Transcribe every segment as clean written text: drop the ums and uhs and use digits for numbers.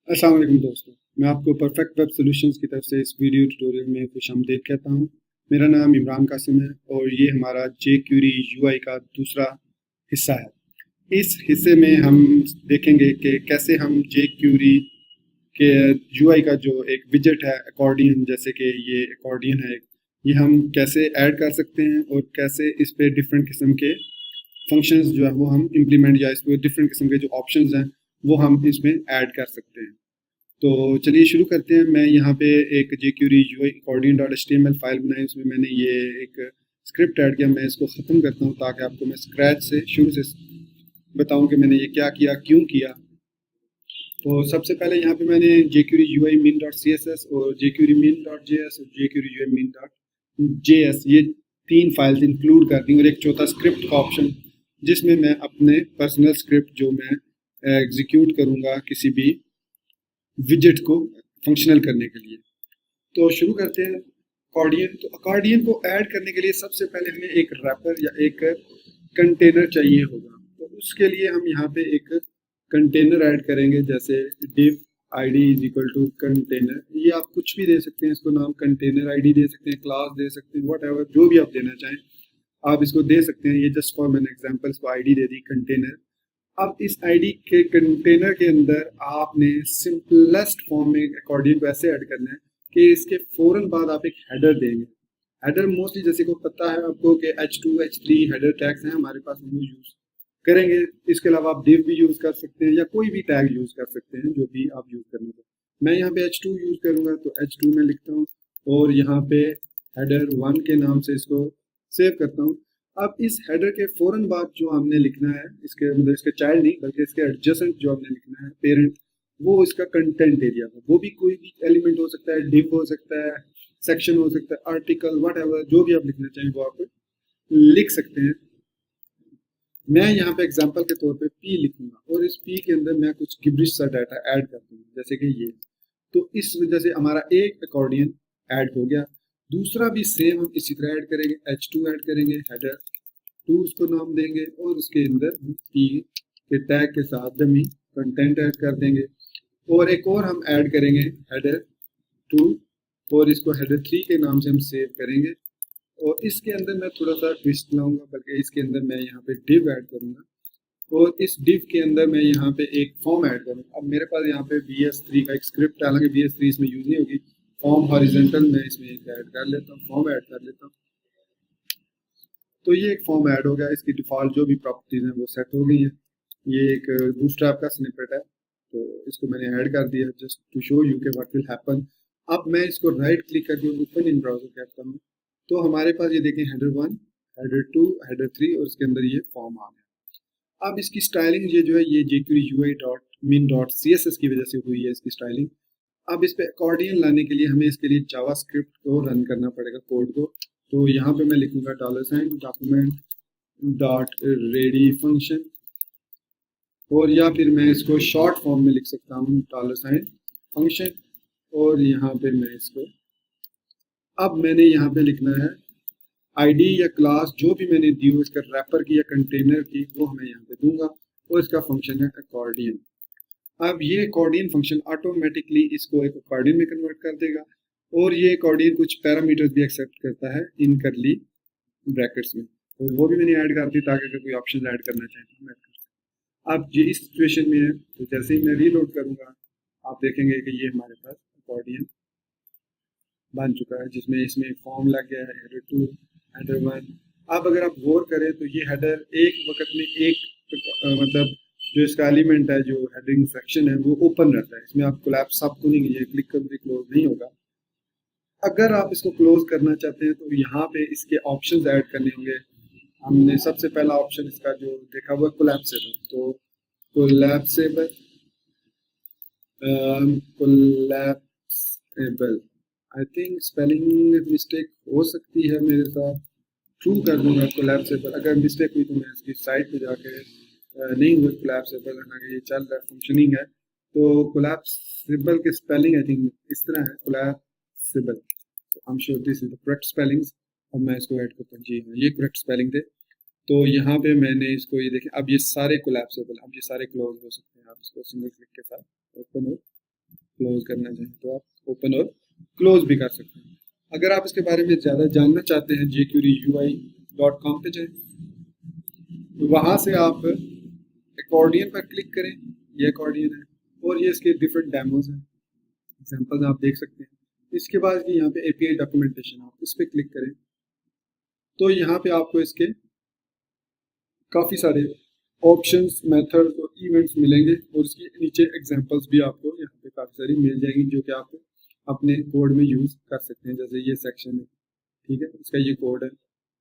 अस्सलाम वालेकुम दोस्तों, मैं आपको परफेक्ट वेब सॉल्यूशंस की तरफ से इस वीडियो ट्यूटोरियल में खुशामदीद कहता हूँ। मेरा नाम इमरान कासिम है और ये हमारा जेक्यूरी यूआई का दूसरा हिस्सा है। इस हिस्से में हम देखेंगे कि कैसे हम जेक्यूरी के यूआई का जो एक विजेट है अकॉर्डियन, जैसे कि ये अकॉर्डियन है, ये हम कैसे ऐड कर सकते हैं और कैसे इस पे डिफरेंट किस्म के फंक्शंस जो है वो हम इम्प्लीमेंट या इस पे डिफरेंट किस्म के जो ऑप्शंस हैं वो हम इसमें ऐड कर सकते हैं। तो चलिए शुरू करते हैं। मैं यहाँ पे एक jQuery UI accordion.html फाइल बनाई, उसमें मैंने ये एक स्क्रिप्ट ऐड किया। मैं इसको ख़त्म करता हूँ ताकि आपको मैं स्क्रैच से शुरू से बताऊँ कि मैंने ये क्या किया, क्यों किया। तो सबसे पहले यहाँ पे मैंने jQuery UI min.css और jQuery min.js और jQuery UI min.js ये तीन फाइल्स इंक्लूड कर दी और एक चौथा स्क्रिप्ट का ऑप्शन, जिसमें मैं अपने पर्सनल स्क्रिप्ट जो मैं एग्जीक्यूट करूँगा किसी भी विजेट को फंक्शनल करने के लिए। तो शुरू करते हैं अकॉर्डियन। तो अकॉर्डियन को ऐड करने के लिए सबसे पहले हमें एक रैपर या एक कंटेनर चाहिए होगा। तो उसके लिए हम यहाँ पे एक कंटेनर ऐड करेंगे, जैसे div id is equal to container. ये आप कुछ भी दे सकते हैं, इसको नाम कंटेनर आईडी दे सकते हैं, क्लास दे सकते हैं, व्हाटएवर जो भी आप देना चाहें आप इसको दे सकते हैं। ये जस्ट फॉर मैन एग्जांपल इसको आईडी दे दी कंटेनर। अब इस आईडी के कंटेनर के अंदर आपने सिंपलेस्ट फॉर्म में अकॉर्डियन को ऐसे ऐड करना है कि इसके फौरन बाद आप एक हेडर देंगे। हेडर मोस्टली जैसे को पता है आपको कि H2 H3 हेडर टैग्स हैं हमारे पास, हम यूज करेंगे। इसके अलावा आप div भी यूज कर सकते हैं या कोई भी टैग यूज कर सकते हैं जो भी आप यूज करना चाहें। मैं यहाँ पे H2 यूज करूंगा तो H2 में लिखता हूँ और यहाँ पे हेडर 1 के नाम से इसको सेव करता हूँ। अब इस हेडर के फौरन बाद जो हमने लिखना है, इसके मतलब इसके चाइल्ड नहीं बल्कि इसके एडजेसेंट जो हमने लिखना है पेरेंट, वो इसका कंटेंट एरिया हो। वो भी कोई भी एलिमेंट हो सकता है, डिव हो सकता है, सेक्शन हो सकता है, आर्टिकल, व्हाटएवर जो भी आप लिखना चाहें वो आप लिख सकते हैं। मैं यहाँ पे एग्जांपल के तौर पे p लिखूंगा और इस p के अंदर मैं कुछ गिब्रिश सा डाटा ऐड कर दूंगा, जैसे कि ये। तो इस वजह से हमारा एक अकॉर्डियन ऐड हो गया। दूसरा भी सेम हम इसी तरह ऐड करेंगे, H2 ऐड करेंगे, हेडर 2 उसको नाम देंगे और उसके अंदर हम p के टैग के साथ डमी कंटेंट ऐड कर देंगे। और एक और हम ऐड करेंगे हेडर 2 और इसको हेडर 3 के नाम से हम सेव करेंगे। और इसके अंदर मैं थोड़ा सा ट्विस्ट लाऊंगा, बल्कि इसके अंदर मैं यहाँ पे div ऐड करूंगा और इस div के अंदर मैं यहाँ पे एक फॉर्म ऐड करूंगा। अब मेरे पास यहाँ पे BS3 का एक स्क्रिप्ट है, हालांकि BS3 इसमें यूज नहीं होगी। फॉर्म हॉरिजॉन्टल मैं इसमें एक ऐड कर लेता हूँ, फॉर्म ऐड कर लेता हूँ। तो ये एक फॉर्म ऐड हो गया, इसकी डिफॉल्ट जो भी प्रॉपर्टीज हैं वो सेट हो गई हैं। ये एक बूटस्ट्रैप का स्निपेट है, तो इसको मैंने ऐड कर दिया जस्ट टू शो यू के व्हाट विल हैपन। अब मैं इसको राइट क्लिक करके ओपन इन ब्राउजर करता हूँ तो हमारे पास ये देखें हेडर 1, हेडर 2, हेडर 3 और इसके अंदर ये फॉर्म आ गया। अब इसकी स्टाइलिंग ये जो है ये jQuery UI.min.css की वजह से हुई है इसकी स्टाइलिंग। अब इस पे अकॉर्डियन लाने के लिए हमें इसके लिए जावास्क्रिप्ट को रन करना पड़ेगा, कोड को। तो यहाँ पे मैं लिखूंगा $document डॉट रेडी फंक्शन, और या फिर मैं इसको शॉर्ट फॉर्म में लिख सकता हूँ $फंक्शन। और यहाँ पे मैं इसको अब मैंने यहाँ पे लिखना है आईडी या क्लास जो भी मैंने दी हो इसका रैपर की या कंटेनर की, वो मैं यहाँ पे दूंगा और इसका फंक्शन है अकॉर्डियन। अब ये अकॉर्डियन फंक्शन ऑटोमेटिकली इसको एक अकॉर्डियन में कन्वर्ट कर देगा और ये अकॉर्डियन कुछ पैरामीटर्स भी एक्सेप्ट करता है इन करली ब्रैकेट्स में, तो वो भी मैंने ऐड कर दी ताकि अगर कोई ऑप्शन ऐड करना चाहें तो हम ऐड कर सकते। अब ये इस सिचुएशन में है तो जैसे ही मैं रीलोड करूंगा आप देखेंगे कि ये हमारे पास अकॉर्डियन बन चुका है, जिसमें इसमें फॉर्म लग गया है, हेडर 2, हेडर 1। अब अगर आप गौर करें तो ये हेडर एक वक्त में एक मतलब जो इसका एलिमेंट है, जो हेडिंग सेक्शन है वो ओपन रहता है, इसमें आप कोलैप्स सब तो नहीं, ये क्लिक कर भी क्लोज नहीं होगा। अगर आप इसको क्लोज करना चाहते हैं तो यहाँ पे इसके ऑप्शंस ऐड करने होंगे। हमने सबसे पहला ऑप्शन इसका जो देखा हुआ कोलैप्सेबल, तो कोलैप्सेबल कोलैप्सेबल आई थिंक स्पेलिंग मिस्टेक हो सकती है मेरे साथ, ट्रू कर दूंगा कोलैप्सेबल। अगर मिस्टेक हुई तो मैं इसकी साइट पे जाके नहीं हुआ कोलैप्सेबल, हालांकि ये चल रहा है, फंक्शनिंग है। तो कोलैप्सेबल के स्पेलिंग आई थिंक इस तरह है, कोलैप्सेबल। तो I am sure this is the correct spellings. अब मैं इसको ऐड करता हूँ, जी हाँ ये करेक्ट स्पेलिंग थे। तो यहाँ पे मैंने इसको ये देखें, अब ये सारे कोलैप्सेबल, अब ये सारे क्लोज हो सकते हैं। आप इसको सिंगल क्लिक के साथ ओपन हो क्लोज करना चाहें तो आप ओपन और क्लोज भी कर सकते हैं। अगर आप इसके बारे में ज़्यादा जानना चाहते हैं jQueryui.com पे जाएं, वहाँ से आप एकॉर्डियन पर क्लिक करें, ये एकॉर्डियन है और ये इसके डिफरेंट डेमोज हैं, एग्जांपल्स आप देख सकते हैं। इसके बाद ये यहाँ पे API डॉक्यूमेंटेशन, आप इस पर क्लिक करें तो यहाँ पे आपको इसके काफ़ी सारे ऑप्शंस, मेथड्स और इवेंट्स मिलेंगे और इसके नीचे एग्जांपल्स भी आपको यहाँ पे काफ़ी सारी मिल जाएंगी जो कि आप अपने कोड में यूज़ कर सकते हैं। जैसे ये सेक्शन है, ठीक है, इसका ये कोड है।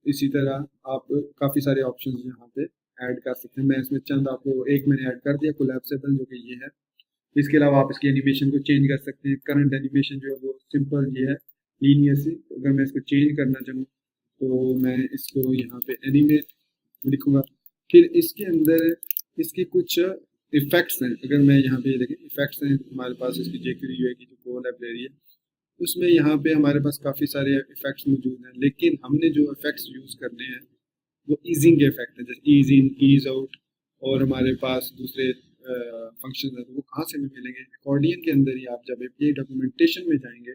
इसी तरह आप काफ़ी सारे ऑप्शंस यहाँ पे ऐड कर सकते हैं। मैं इसमें चंद आपको एक मैंने ऐड कर दिया, कोलैप्सिबल, जो कि ये है। इसके अलावा आप इसकी एनिमेशन को चेंज कर सकते हैं। करंट एनिमेशन जो है वो सिंपल ये है, लीनियर सी। अगर मैं इसको चेंज करना चाहूँ तो मैं इसको यहाँ पे एनिमेट लिखूंगा। फिर इसके अंदर इसके कुछ इफेक्ट्स हैं। अगर मैं यहाँ पे देखें, इफेक्ट्स हैं हमारे पास इसकी jQuery की जो कोर लाइब्रेरी है, उसमें यहाँ पे हमारे पास काफ़ी सारे इफेक्ट्स मौजूद हैं। लेकिन हमने जो इफेक्ट्स यूज़ करने हैं वो ईजिंग के इफेक्ट है, जैसे ईज इन, ईज आउट, और हमारे पास दूसरे फंक्शन है। तो वो कहाँ से हमें मिलेंगे? एकॉर्डियन के अंदर ही आप जब API डॉक्यूमेंटेशन में जाएंगे,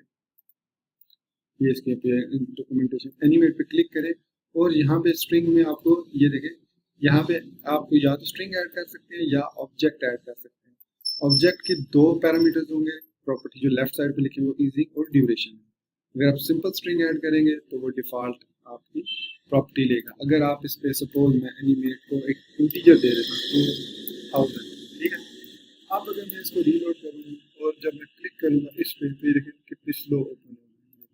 ये इसके API डॉक्यूमेंटेशन एनिमेट पे क्लिक करें और यहाँ पे स्ट्रिंग में आपको ये देखें, यहाँ पे आपको या तो स्ट्रिंग ऐड कर सकते हैं या ऑब्जेक्ट ऐड कर सकते हैं। ऑब्जेक्ट के दो पैरामीटर्स होंगे, प्रॉपर्टी जो लेफ्ट साइड पे लिखे वो ईजिंग और ड्यूरेशन। अगर आप सिंपल स्ट्रिंग ऐड करेंगे तो वो डिफॉल्ट आपकी प्रॉपर्टी लेगा। अगर आप इस पे सपोज मैं एनिमेट को एक इंटीजर दे देता हूँ 2000, ठीक है। अब अगर मैं इसको रीलोड करूँगा और जब मैं क्लिक करूँगा इस पे तो ये देखिए कितनी स्लो ओपन होगी।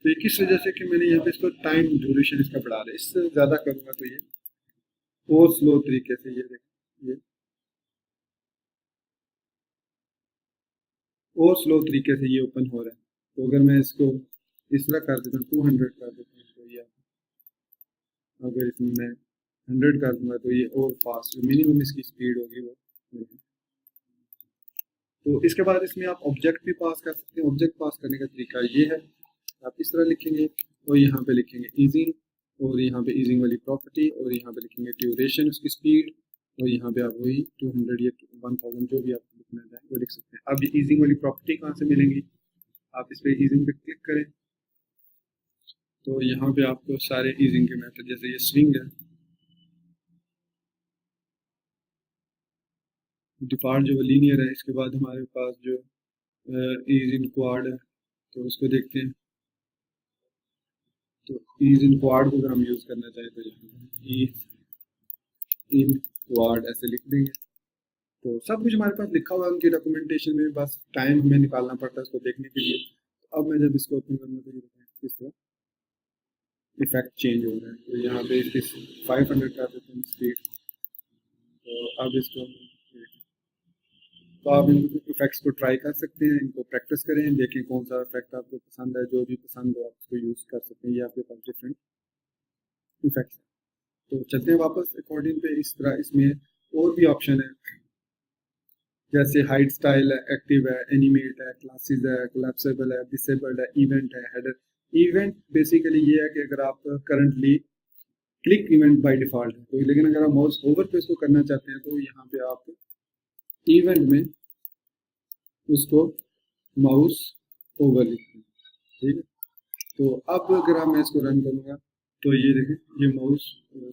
तो ये किस वजह से कि मैंने यहाँ पे इसको टाइम ड्यूरेशन इसका बढ़ा दिया। इससे ज़्यादा करूँगा तो ये और स्लो तरीके से ये देखिए, ये और स्लो तरीके से ये ओपन हो रहा है। तो अगर मैं इसको इस तरह कर देता हूँ, 200 कर देता हूँ, तो ये अगर इसमें मैं 100 कर दूंगा तो ये और फास्ट, मिनिमम इसकी स्पीड होगी वो। तो इसके बाद इसमें आप ऑब्जेक्ट भी पास कर सकते हैं। ऑब्जेक्ट पास करने का तरीका ये है, आप इस तरह लिखेंगे और यहाँ पे लिखेंगे ईजिंग, और यहाँ पे ईजिंग वाली प्रॉपर्टी, और यहाँ पे लिखेंगे ड्यूरेशन, उसकी स्पीड, और यहाँ पे आप वही 200 या 1000 जो भी आप लिखना चाहें वो लिख सकते हैं। अब ये ईजिंग वाली प्रॉपर्टी कहाँ से मिलेंगी? आप इस पे ईजिंग पे क्लिक करें तो यहाँ पे आपको सारे ईजिंग के मेथड, जैसे ये स्विंग है, डिफॉल्ट जो लीनियर है। इसके बाद हमारे पास जो ईज इन क्वाड है, तो उसको देखते हैं। तो ईज इन क्वाड को अगर हम यूज़ करना चाहें तो ईज इन क्वाड ऐसे लिख देंगे। तो सब कुछ हमारे पास लिखा हुआ है उनकी डॉक्यूमेंटेशन में, बस टाइम हमें निकालना पड़ता है उसको देखने के लिए। तो अब मैं जब इसको ओपन करना तो किस तरह इफेक्ट चेंज हो रहा है। तो यहाँ पे इसकी 500 कर देते हैं स्पीड। तो अब इसको, तो आप इन इफेक्ट्स को ट्राई कर सकते हैं, इनको प्रैक्टिस करें, देखें कौन सा इफेक्ट आपको पसंद है। जो भी पसंद हो आप उसको यूज़ कर सकते हैं। ये आपके पास डिफरेंट इफेक्ट्स हैं। तो चलते हैं वापस अकॉर्डिंग पे। इस तरह इसमें और भी ऑप्शन है, जैसे हाइड स्टाइल है, एक्टिव है, एनिमेट है, क्लासेस है, कोलैप्सिबल है, डिसेबल्ड है, इवेंट है, हेडर। इवेंट बेसिकली ये है कि अगर आप currently click event by default है तो, लेकिन अगर आप माउस ओवर पे इसको करना चाहते हैं तो यहाँ पे आप इवेंट में उसको माउस ओवर लिखते हैं, ठीक है। तो अब अगर मैं इसको रन करूँगा तो ये देखें, ये mouse,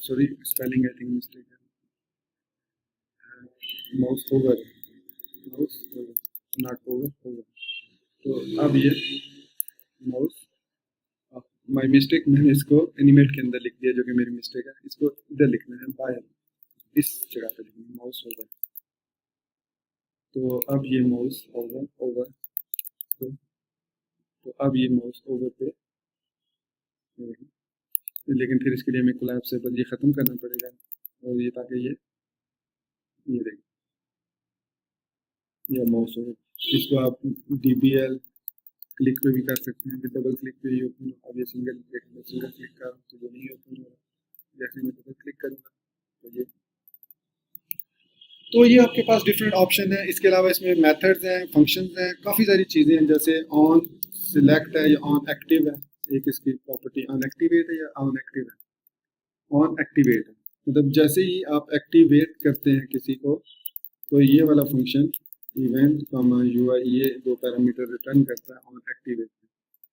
sorry spelling I think mistake है, mouse over, mouse over, not over, over. तो अब ये माउस, माई मिस्टेक, मैंने इसको एनिमेट के अंदर लिख दिया जो कि मेरी मिस्टेक है। इसको इधर लिखना है, बाहर इस जगह पे लिखना है, माउस ओवर। तो अब ये माउस ओवर, ओवर, तो अब ये माउस ओवर पे, लेकिन फिर इसके लिए हमें कोलैप्सिबल ये ख़त्म करना पड़ेगा, और ये ताकि ये देखें ये माउस ओवर। इसको आप DBL क्लिक पे भी कर सकते हैं, डबल क्लिक पे ही ओपन। अब ये सिंगल क्लिक कर तो ये नहीं ओपन हो रहा, जैसे मैं डबल क्लिक करूँगा तो ये। तो ये आपके पास डिफरेंट ऑप्शन है। इसके अलावा इसमें मेथड्स हैं, फंक्शंस हैं, काफ़ी सारी चीज़ें हैं, जैसे ऑन सिलेक्ट है या ऑन एक्टिव है। एक इसकी प्रॉपर्टी ऑन एक्टिवेट है या ऑन एक्टिव है। ऑन एक्टिवेट है मतलब जैसे ही आप एक्टिवेट करते हैं किसी को तो ये वाला फंक्शन इवेंट कॉमा यूआई, ये दो पैरामीटर रिटर्न करता है ऑन एक्टिवेट।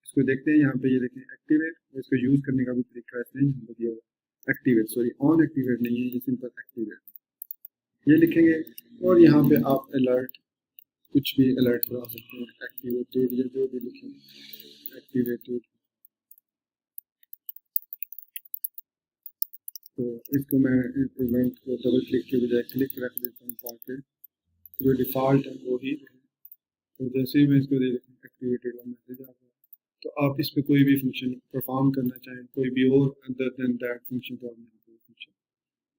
इसको देखते हैं यहाँ पे, ये देखें एक्टिवेट, इसको यूज़ करने का भी तरीका ऐसे नहीं दिया हुआ। एक्टिवेट, सॉरी ऑन एक्टिवेट नहीं है, ये सिंपल एक्टिवेट ये लिखेंगे। और यहाँ पे आप अलर्ट, कुछ भी अलर्ट करा सकते हैं, एक्टिवेटेड या जो भी लिखें एक्टिवेटेड। तो इसको मैं इवेंट को डबल क्लिक के बजाय क्लिक रख देता हूँ ताकि जो डिफ़ॉल्ट है वो ही रहे। तो जैसे ही मैं इसको दे देता हूँ एक्टिवेटेड का मैसेज आता है, तो आप इस पर कोई भी फंक्शन परफॉर्म करना चाहें, कोई भी और अदर देन दैट फंक्शन, तो आप यहाँ पे फंक्शन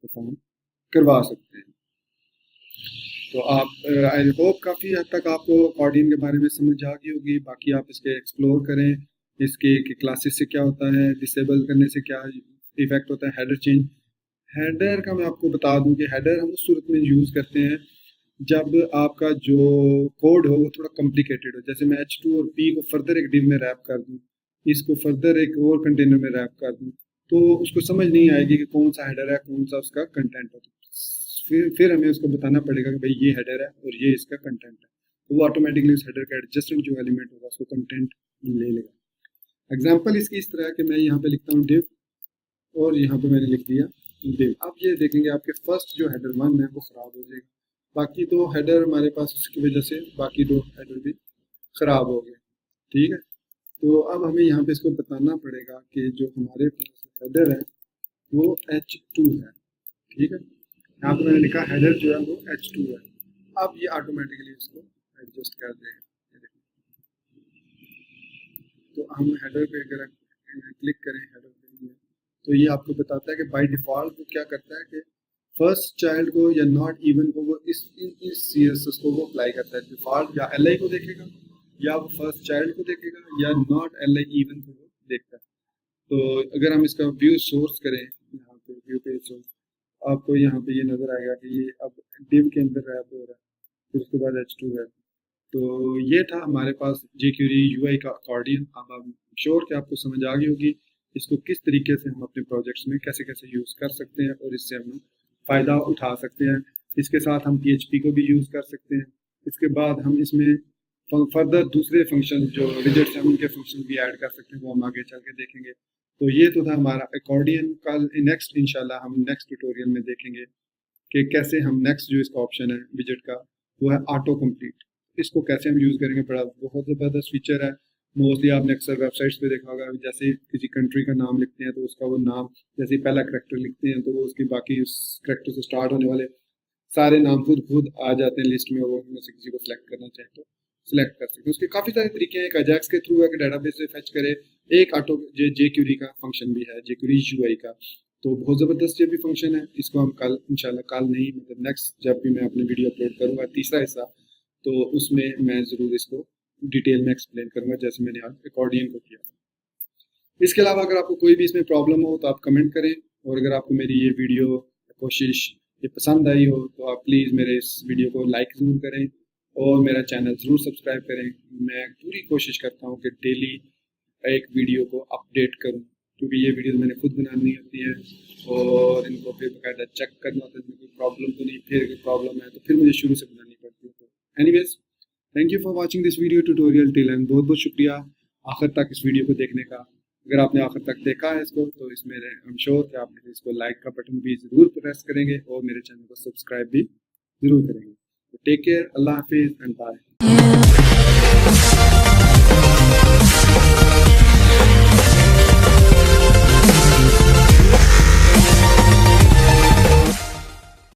परफॉर्म करवा सकते हैं। तो आप आई होप काफ़ी हद तक आपको अकॉर्डियन के बारे में समझ आ गई होगी। बाकी आप इसके एक्सप्लोर करें, इसके क्लासेस से क्या होता है, डिसेबल करने से क्या इफेक्ट होता है, हेडर चेंज। हेडर का मैं आपको बता दूं कि हेडर हम उस सूरत में यूज़ करते हैं जब आपका जो कोड हो वो थोड़ा कॉम्प्लिकेटेड हो। जैसे मैं H2 और P को फर्दर एक डिव में रैप कर दूं, इसको फर्दर एक और कंटेनर में रैप कर दूं, तो उसको समझ नहीं आएगी कि कौन सा हेडर है, कौन सा उसका कंटेंट है। फिर हमें उसको बताना पड़ेगा कि भाई ये हेडर है और ये इसका कंटेंट है, तो वो ऑटोमेटिकली उस हेडर का एडजस्टेंट जो एलिमेंट होगा उसको कंटेंट ले लेगा। एग्जांपल इसकी इस तरह है कि मैं यहाँ पे लिखता हूँ डिव और यहाँ पे मैंने लिख दिया डिव। अब ये देखेंगे आपके फर्स्ट जो हेडर 1 है वो ख़राब हो जाएगा, बाकी दो हेडर हमारे पास उसकी वजह से बाकी दो हेडर भी ख़राब हो गए। ठीक है, तो अब हमें यहाँ पे इसको बताना पड़ेगा कि जो हमारे पास हेडर है वो H2 है। ठीक है, यहाँ पे मैंने लिखा हेडर जो है वो H2 है। अब ये ऑटोमेटिकली इसको एडजस्ट कर देगा। तो हम हेडर पे अगर क्लिक करें हेडर पे, तो ये आपको बताता है कि बाय डिफ़ॉल्ट वो क्या करता है कि फर्स्ट चाइल्ड को या नॉट इवन को वो इस CSS को वो अप्लाई करता है। डिफ़ॉल्ट या LI को देखेगा, या वो फर्स्ट चाइल्ड को देखेगा, या नॉट LI इवन को वो देखता है। तो अगर हम इसका व्यू सोर्स करें, यहाँ पे व्यू पेज सोर्स, आपको यहाँ पे ये नज़र आएगा कि ये अब डिव के अंदर रैप हो रहा है, फिर उसके बाद H2 है। तो ये था हमारे पास jQuery UI का अकॉर्डियन। अब I'm श्योर कि आपको समझ आ गई होगी इसको किस तरीके से हम अपने प्रोजेक्ट्स में कैसे कैसे यूज़ कर सकते हैं और इससे हम फ़ायदा उठा सकते हैं। इसके साथ हम PHP को भी यूज़ कर सकते हैं। इसके बाद हम इसमें फर्दर दूसरे फंक्शन जो विजेट्स हैं उनके फंक्शन भी ऐड कर सकते हैं, वो हम आगे चल के देखेंगे। तो ये तो था हमारा अकॉर्डियन। कल नेक्स्ट इंशाल्लाह हम नेक्स्ट ट्यूटोरियल में देखेंगे कि कैसे हम नेक्स्ट जो इसका ऑप्शन है विजेट का वो है ऑटो कंप्लीट, इसको कैसे हम यूज़ करेंगे। बड़ा बहुत ज़बरदस्त फीचर है। मोस्टली आपने अक्सर वेबसाइट्स पे देखा होगा, जैसे किसी कंट्री का नाम लिखते हैं तो उसका वो नाम, जैसे पहला करैक्टर लिखते हैं तो वो उसकी बाकी उस करैक्टर से स्टार्ट होने वाले सारे नाम खुद आ जाते हैं लिस्ट में, वो उनमें से किसी को सिलेक्ट करना चाहे तो सिलेक्ट कर सकते हैं। उसके काफ़ी सारे तरीके हैं। एक अजैक्स के थ्रू है कि डेटाबेस से फेच करे, एक ऑटो jQuery का फंक्शन भी है, jQuery UI का। तो बहुत ज़बरदस्त ये भी फंक्शन है। इसको हम कल इंशाल्लाह, कल नहीं मतलब नेक्स्ट जब भी मैं अपनी वीडियो अपलोड करूँगा तीसरा हिस्सा, तो उसमें मैं ज़रूर इसको डिटेल में एक्सप्लेन करूँगा जैसे मैंने आज अकॉर्डियन को किया। इसके अलावा अगर आपको कोई भी इसमें प्रॉब्लम हो तो आप कमेंट करें, और अगर आपको मेरी ये वीडियो कोशिश ये पसंद आई हो तो आप प्लीज़ मेरे इस वीडियो को लाइक ज़रूर करें और मेरा चैनल ज़रूर सब्सक्राइब करें। मैं पूरी कोशिश करता हूँ कि डेली एक वीडियो को अपडेट करूँ, क्योंकि ये वीडियो मैंने खुद बनानी होती है और इनको फिर बाकायदा चेक करना होता है कोई प्रॉब्लम तो नहीं, फिर अगर प्रॉब्लम है तो फिर मुझे शुरू से बनानी पड़ती है। तो anyways, thank you for watching this video tutorial till and. बहुत बहुत शुक्रिया आखिर तक इस वीडियो को देखने का। अगर आपने आखिर तक देखा है इसको तो इसमें आई एम श्योर कि आप इसको लाइक का बटन भी ज़रूर प्रेस करेंगे और मेरे चैनल को सब्सक्राइब भी ज़रूर करेंगे। तो टेक केयर, अल्लाह हाफिज़ एंड बाय।